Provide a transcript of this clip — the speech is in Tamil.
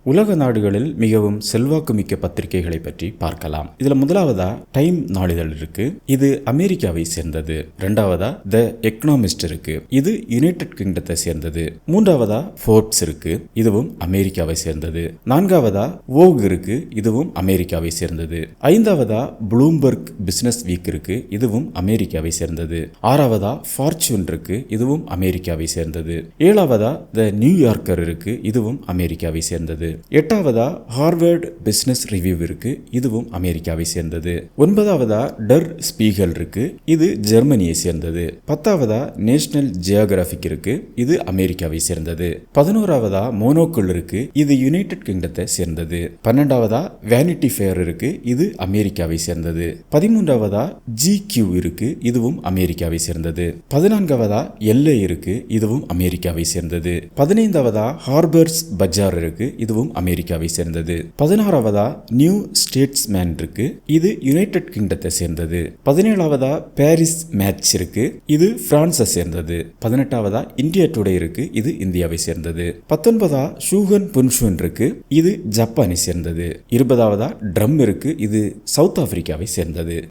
உலக நாடுகளில் மிகவும் செல்வாக்குமிக்க பத்திரிகைகளை பற்றி பார்க்கலாம். இதுல முதலாவதா டைம் நாளிதழ் இருக்கு. இது அமெரிக்காவை சேர்ந்தது. இரண்டாவதா த எக்கனாமிஸ்ட் இருக்கு. இது யுனைடெட் கிங்டத்தை சேர்ந்தது. மூன்றாவதா ஃபோர்ப்ஸ் இருக்கு. இதுவும் அமெரிக்காவை சேர்ந்தது. நான்காவதா வோக் இருக்கு. இதுவும் அமெரிக்காவை சேர்ந்தது. ஐந்தாவதா ப்ளூம்பர்க் பிசினஸ் வீக் இருக்கு. இதுவும் அமெரிக்காவை சேர்ந்தது. ஆறாவதா ஃபார்ச்சூன் இருக்கு. இதுவும் அமெரிக்காவை சேர்ந்தது. ஏழாவதா த நியூயார்க்கர் இருக்கு. இதுவும் அமெரிக்காவை சேர்ந்தது. எட்டாவதா ஹார்வர்ட் பிசினஸ் ரிவ்யூ இருக்கு. இதுவும் அமெரிக்காவை சேர்ந்தது. ஒன்பதாவதா டர் ஸ்பீகல் இருக்கு. இது ஜெர்மனியை சேர்ந்தது. பத்தாவதா நேஷனல் ஜியோகிராபிக் இருக்கு. இது அமெரிக்காவை சேர்ந்தது. 11ஆவதா மோனோக்குள் இருக்கு. இது யுனைடெட் கிங்டத்தை சேர்ந்தது. 12ஆவதா வேனிட்டி ஃபேர் இருக்கு. இது அமெரிக்காவை சேர்ந்தது. 13ஆவதா GQ இருக்கு. இதுவும் அமெரிக்காவை சேர்ந்தது. 14ஆவதா LA இருக்கு. இதுவும் அமெரிக்காவை சேர்ந்தது. 15ஆவதா ஹார்பர்ஸ் பஜார் இருக்கு. இதுவும் அமெரிக்காவை சேர்ந்தது. 16ஆவதா நியூ ஸ்டேட்ஸ்மேன் இருக்கு. இது யுனைடெட் கிங்டத்தை சேர்ந்தது. 17ஆவதா பாரிஸ் மேட்ச் இருக்கு. இது பிரான்ஸை சேர்ந்தது. 18ஆவதா இந்தியா டுடே இருக்கு. இது இந்தியாவை சேர்ந்தது. 19ஆ ஷூகன் புன்ஷுன் இருக்கு. இது ஜப்பானை சேர்ந்தது. 20ஆவதா ட்ரம் இருக்கு. இது சவுத் ஆப்பிரிக்காவை சேர்ந்தது.